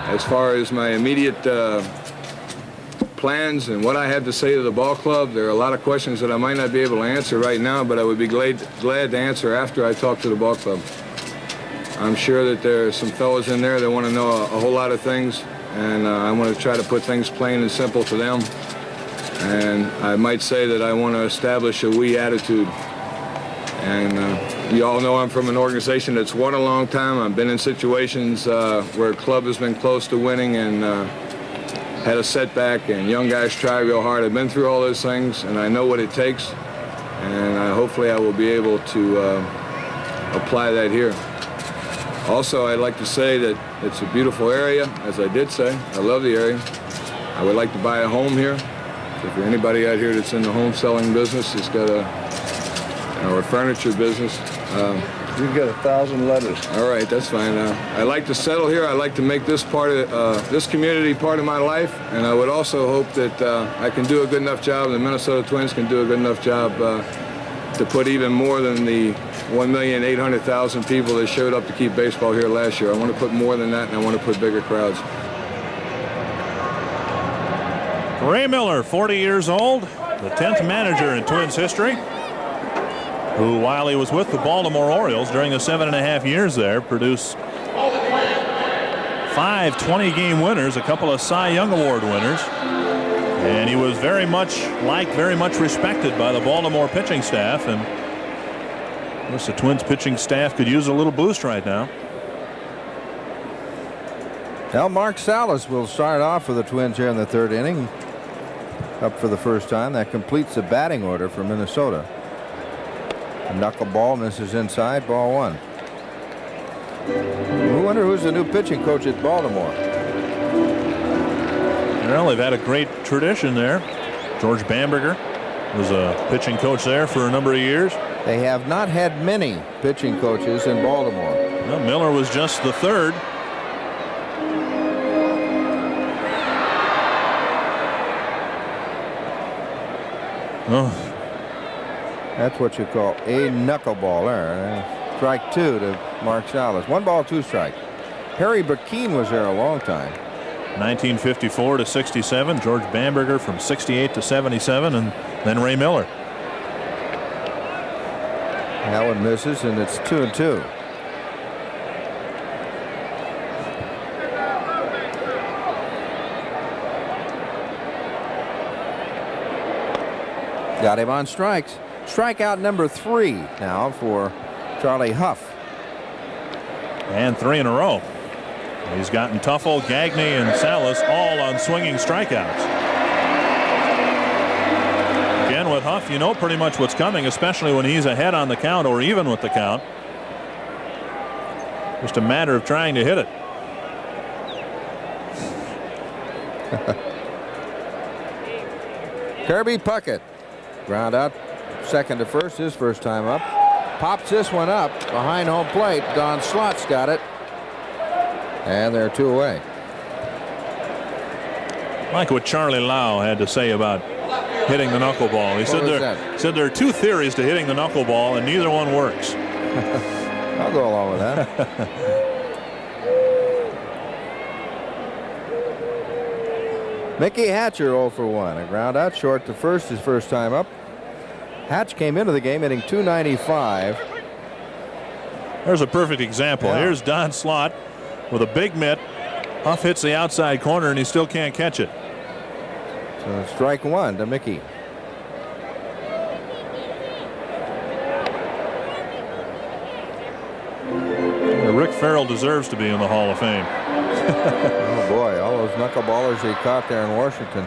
As far as my immediate plans and what I have to say to the ball club. There are a lot of questions that I might not be able to answer right now, but I would be glad to answer after I talk to the ball club. I'm sure that there are some fellows in there that want to know a whole lot of things, and I want to try to put things plain and simple to them. And I might say that I want to establish a we attitude. And you all know I'm from an organization that's won a long time. I've been in situations where a club has been close to winning and had a setback, and young guys try real hard. I've been through all those things, and I know what it takes. And hopefully I will be able to apply that here. Also, I'd like to say that it's a beautiful area, as I did say. I love the area. I would like to buy a home here. If you're anybody out here that's in the home selling business, it's got or furniture business. You get 1,000 letters. All right, that's fine. I like to settle here. I like to make this part of this community part of my life, and I would also hope that I can do a good enough job. The Minnesota Twins can do a good enough job to put even more than the 1,800,000 people that showed up to keep baseball here last year. I want to put more than that, and I want to put bigger crowds. Ray Miller, 40 years old, the 10th manager in Twins history, who, while he was with the Baltimore Orioles during the 7.5 years there, produced 5 20-game winners, a couple of Cy Young Award winners, and he was very much liked, very much respected by the Baltimore pitching staff. And of course, the Twins pitching staff could use a little boost right now. Now Mark Salas will start off for the Twins here in the 3rd inning. Up for the first time. That completes the batting order for Minnesota. A knuckleball misses inside, ball 1. I wonder who's the new pitching coach at Baltimore. Well, they've had a great tradition there. George Bamberger was a pitching coach there for a number of years. They have not had many pitching coaches in Baltimore. Well, Miller was just the 3rd. Oh. That's what you call a knuckleball there. Strike 2 to Mark Salas. 1 ball, 2 strike. Harry Burkeen was there a long time. 1954 to 67. George Bamberger from 68 to 77, and then Ray Miller. That one misses, and it's 2-2. Got him on strikes. Strikeout number 3 now for Charlie Huff. And 3 in a row. He's gotten Tuffle, Gagne, and Salas all on swinging strikeouts. Again, with Huff, you know pretty much what's coming, especially when he's ahead on the count or even with the count. Just a matter of trying to hit it. Kirby Puckett. Ground out, second to first, his first time up. Pops this one up behind home plate. Don Slott's got it. And they're 2 away. Like what Charlie Lau had to say about hitting the knuckleball. He said there are 2 theories to hitting the knuckleball, and neither one works. I'll go along with that. Mickey Hatcher 0 for 1. A ground out short to first, his first time up. Hatch came into the game hitting .295. There's a perfect example. Yeah. Here's Don Slott with a big mitt. Huff hits the outside corner, and he still can't catch it. So strike 1 to Mickey. Rick Farrell deserves to be in the Hall of Fame. Oh boy, all those knuckleballers he caught there in Washington.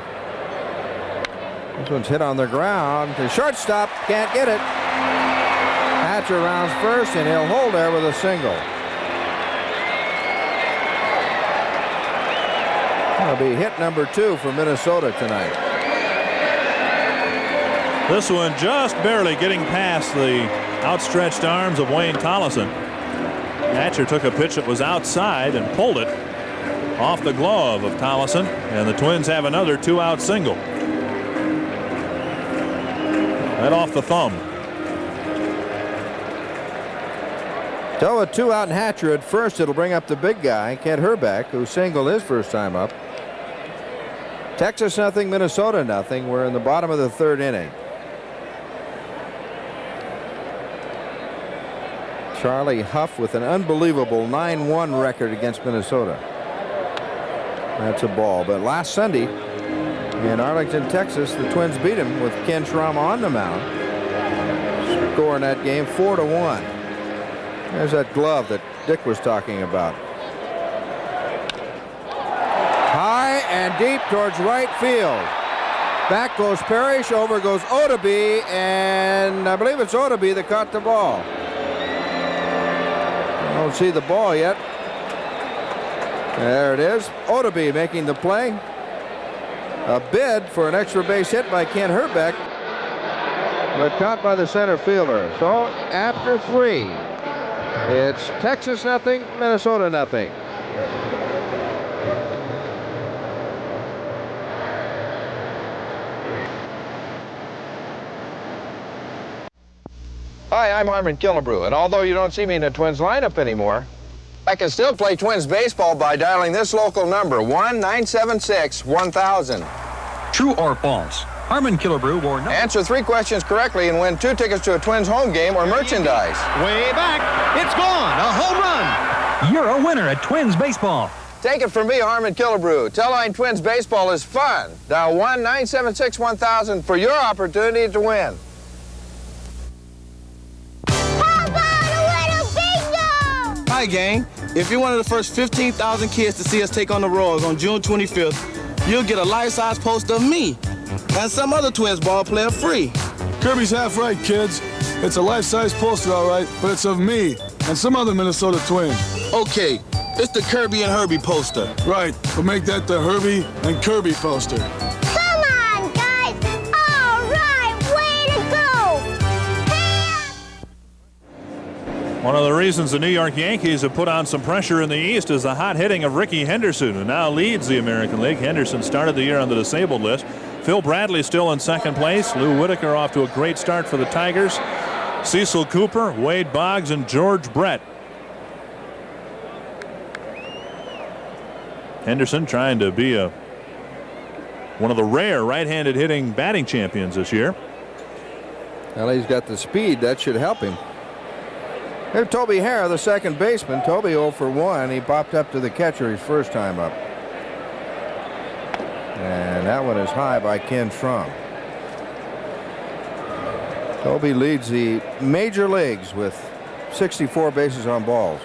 This one's hit on the ground. The shortstop can't get it. Hatcher rounds first, and he'll hold there with a single. That'll be hit number 2 for Minnesota tonight. This one just barely getting past the outstretched arms of Wayne Tollison. Hatcher took a pitch that was outside and pulled it off the glove of Tollison, and the Twins have another 2-out single. Right off the thumb. So a 2-out and Hatcher at first. It'll bring up the big guy, Kent Herbeck, who singled his first time up. Texas nothing, Minnesota nothing. We're in the bottom of the third inning. Charlie Huff with an unbelievable 9-1 record against Minnesota. That's a ball. But last Sunday in Arlington, Texas, the Twins beat him with Ken Schramm on the mound. Score in that game 4-1. There's that glove that Dick was talking about. High and deep towards right field. Back goes Parrish, over goes Odabe, and I believe it's Odabe that caught the ball. I don't see the ball yet. There it is. Odabe making the play. A bid for an extra base hit by Ken Herbeck, but caught by the center fielder. So after 3, it's Texas nothing, Minnesota nothing. Hi, I'm Harmon Killebrew, and although you don't see me in the Twins lineup anymore, I can still play Twins baseball by dialing this local number, 1-976-1000. True or false? Harmon Killebrew wore no... Answer 3 questions correctly and win 2 tickets to a Twins home game or merchandise. Way back. It's gone. A home run. You're a winner at Twins baseball. Take it from me, Harmon Killebrew. Tell-line Twins baseball is fun. Dial 1-976-1000 for your opportunity to win. Hi, gang. If you're one of the first 15,000 kids to see us take on the Royals on June 25th, you'll get a life-size poster of me and some other Twins ball player free. Kirby's half right, kids. It's a life-size poster, all right, but it's of me and some other Minnesota Twin. Okay, it's the Kirby and Herbie poster. Right, we'll make that the Herbie and Kirby poster. Come on, guys! All right, way to go! One of the reasons the New York Yankees have put on some pressure in the East is the hot hitting of Ricky Henderson, who now leads the American League. Henderson started the year on the disabled list. Phil Bradley still in second place. Lou Whitaker off to a great start for the Tigers. Cecil Cooper, Wade Boggs, and George Brett. Henderson trying to be one of the rare right-handed hitting batting champions this year. Well, he's got the speed. That should help him. Here's Toby Hara, the second baseman. Toby 0 for 1. He popped up to the catcher his first time up. And that one is high by Ken Schramm. Toby leads the major leagues with 64 bases on balls.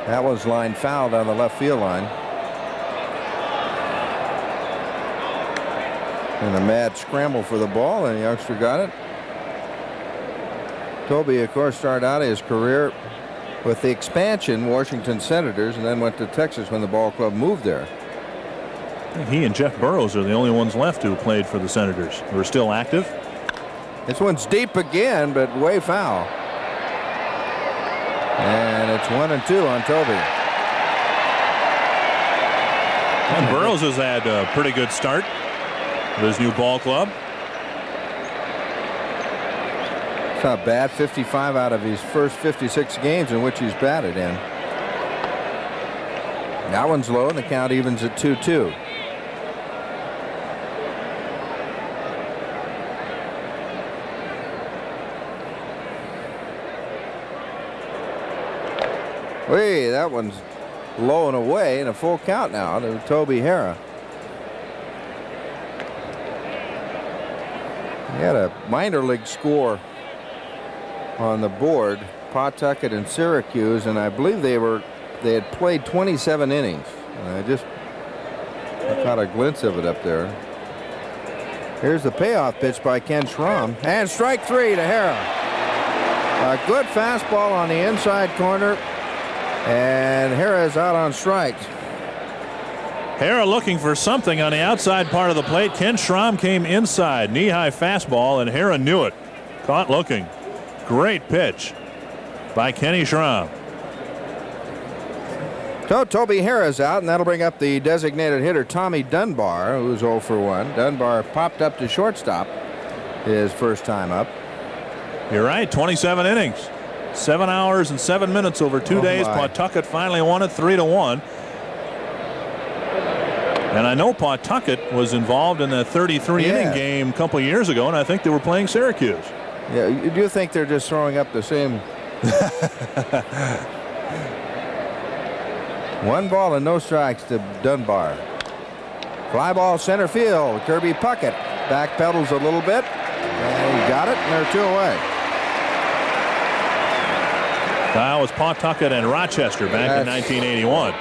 That was line foul down the left field line. And a mad scramble for the ball, and the youngster got it. Toby, of course, started out his career with the expansion Washington Senators and then went to Texas when the ball club moved there. He and Jeff Burrows are the only ones left who played for the Senators who are still active. This one's deep again, but way foul. And it's 1-2 on Toby. And Burrows has had a pretty good start with his new ball club. It's not bad. 55 out of his first 56 games in which he's batted in. That one's low, and the count evens at 2-2. Wait, that one's low and away, and a full count now to Toby Hara. He had a minor league score on the board, Pawtucket and Syracuse, and I believe they had played 27 innings. And I caught a glimpse of it up there. Here's the payoff pitch by Ken Schramm, and strike 3 to Hara. A good fastball on the inside corner, and Hara is out on strikes. Hara looking for something on the outside part of the plate. Ken Schramm came inside, knee-high fastball, and Hara knew it. Caught looking. Great pitch by Kenny Schramm. So Toby Hara's out, and that'll bring up the designated hitter Tommy Dunbar, who's 0 for 1. Dunbar popped up to shortstop his first time up. You're right, 27 innings. 7 hours and 7 minutes over 2 days. Pawtucket finally won it 3-1. And I know Pawtucket was involved in that 33-inning game a couple years ago, and I think they were playing Syracuse. Yeah, do you think they're just throwing up the same? 1 ball and no strikes to Dunbar. Fly ball center field. Kirby Puckett back pedals a little bit, and he got it, and they're 2 away. That was Pawtucket and Rochester back in 1981.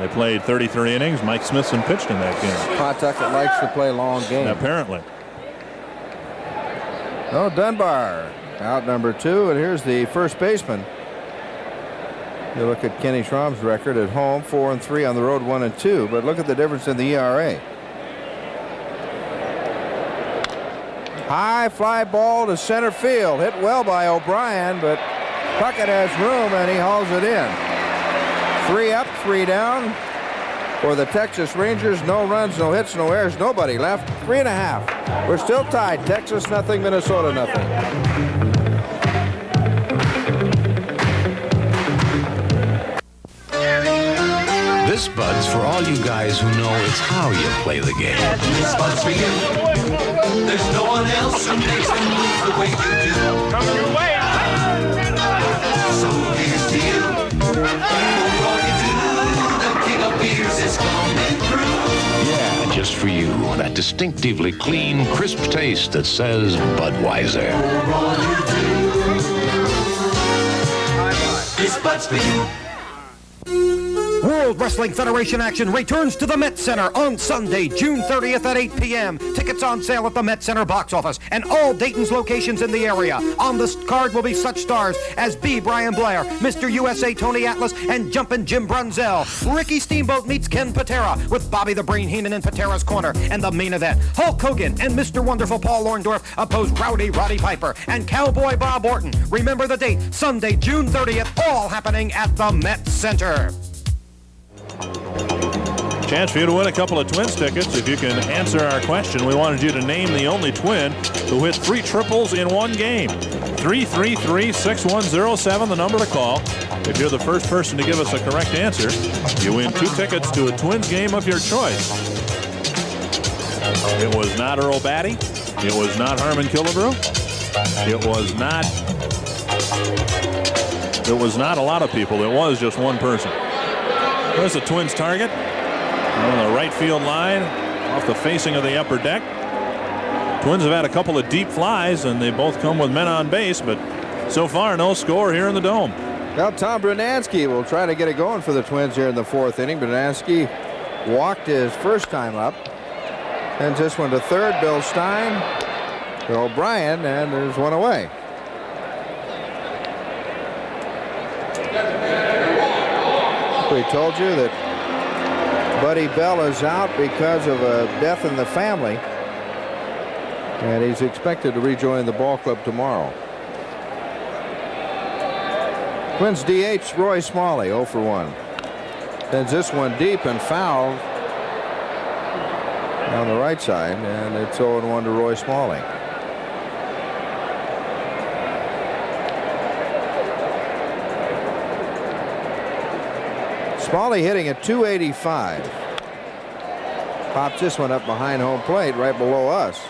They played 33 innings. Mike Smithson pitched in that game. Pawtucket likes to play long games. Apparently. Oh, Dunbar out number 2, and here's the first baseman. You look at Kenny Schramm's record at home, 4-3, on the road 1-2, but look at the difference in the ERA. High fly ball to center field, hit well by O'Brien, but Puckett has room and he hauls it in. 3 up, 3 down for the Texas Rangers. No runs, no hits, no errors, nobody left. 3.5. We're still tied. Texas nothing, Minnesota nothing. This Bud's for all you guys who know it's how you play the game. This Bud's for you. There's no one else who makes them move the way you do. Come your way. So here's to you. For all you do, the king of beers is coming through. Yeah, just for you. That distinctively clean, crisp taste that says Budweiser. For all you do. This Bud's for you. World Wrestling Federation action returns to the Met Center on Sunday, June 30th at 8 p.m. Tickets on sale at the Met Center box office and all Dayton's locations in the area. On the card will be such stars as B. Brian Blair, Mr. USA Tony Atlas, and Jumpin' Jim Brunzell. Ricky Steamboat meets Ken Patera with Bobby the Brain Heenan in Patera's corner. And the main event, Hulk Hogan and Mr. Wonderful Paul Orndorff oppose Rowdy Roddy Piper and Cowboy Bob Orton. Remember the date, Sunday, June 30th, all happening at the Met Center. Chance for you to win a couple of Twins tickets if you can answer our question. We wanted you to name the only Twin who hit 3 triples in one game. 333-6107, the number to call. If you're the first person to give us a correct answer, you win 2 tickets to a Twins game of your choice. It was not Earl Batty. It was not Harmon Killebrew. It was not a lot of people. It was just one person. There's a Twins target on the right field line off the facing of the upper deck. Twins have had a couple of deep flies and they both come with men on base, but so far no score here in the Dome. Now Tom Brunansky will try to get it going for the Twins here in the 4th inning. Brunansky walked his first time up, and just went to third. Bill Stein to O'Brien, and there's 1 away. We told you that Buddy Bell is out because of a death in the family, and he's expected to rejoin the ball club tomorrow. Twins DH Roy Smalley, 0 for 1. Sends this one deep and fouled on the right side, and it's 0-1 to Roy Smalley. Smalley hitting at 285. Pops this one up behind home plate right below us.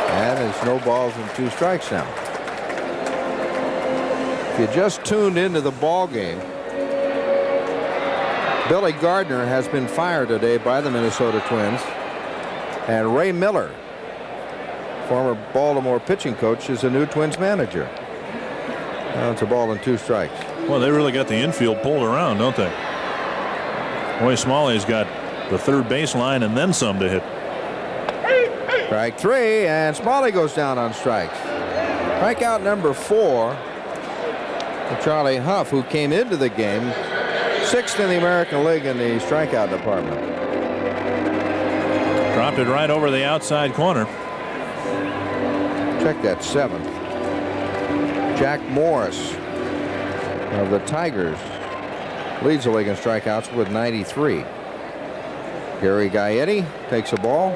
And there's no balls and 2 strikes now. If you just tuned into the ball game, Billy Gardner has been fired today by the Minnesota Twins. And Ray Miller, former Baltimore pitching coach, is the new Twins manager. Now it's a ball and 2 strikes. Well, they really got the infield pulled around, don't they? Roy Smalley's got the third base line and then some to hit. Strike 3, and Smalley goes down on strikes. Strikeout number 4 for Charlie Huff, who came into the game 6th in the American League in the strikeout department. Dropped it right over the outside corner. Check that 7th. Jack Morris of the Tigers leads the league in strikeouts with 93. Gary Gaetti takes a ball.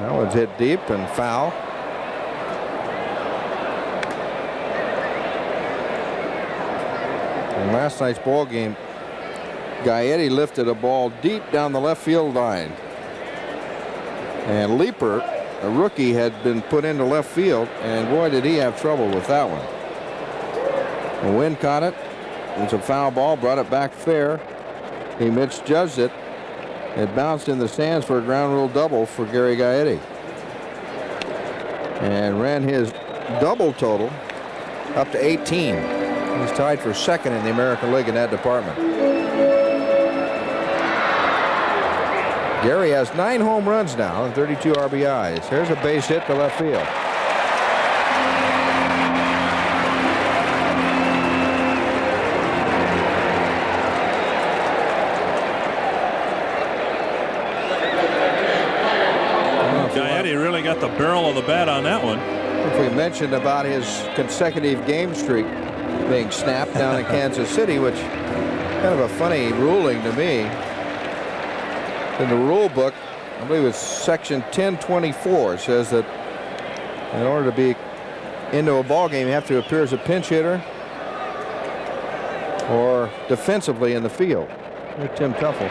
That one's hit deep and foul. In last night's ball game, Gaetti lifted a ball deep down the left field line. And Leeper, a rookie, had been put into left field, and boy, did he have trouble with that one. The wind caught it. It was a foul ball, brought it back fair. He misjudged it. It bounced in the stands for a ground rule double for Gary Gaetti. And ran his double total up to 18. He's tied for second in the American League in that department. Gary has 9 home runs now and 32 RBIs. Here's a base hit to left field. Gaetti really got the barrel of the bat on that one. If we mentioned about his consecutive game streak being snapped down in Kansas City, which kind of a funny ruling to me. In the rule book, I believe it's section 1024, says that in order to be into a ball game, you have to appear as a pinch hitter or defensively in the field. Here's Tim Teufel.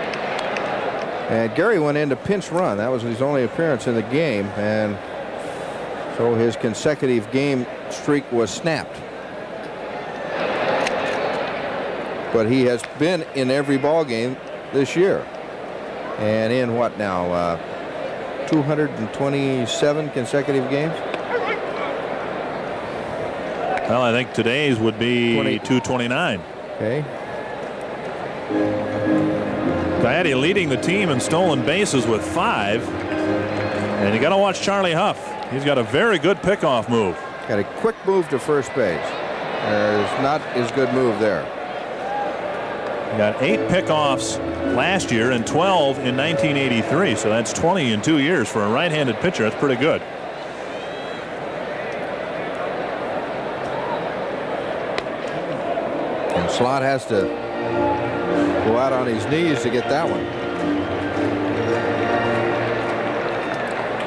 And Gary went into pinch run. That was his only appearance in the game, and so his consecutive game streak was snapped. But he has been in every ball game this year. And in what now? 227 consecutive games? Well, I think today's would be 229. Okay. Gaetti leading the team in stolen bases with 5. And you got to watch Charlie Huff. He's got a very good pickoff move. Got a quick move to first base. There's not as good move there. He got 8 pickoffs last year and 12 in 1983. So that's 20 in 2 years for a right-handed pitcher. That's pretty good. And Slot has to go out on his knees to get that one.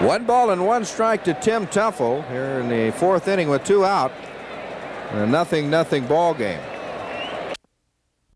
1 ball and 1 strike to Tim Teufel here in the 4th inning with 2 out. And a 0-0 ball game.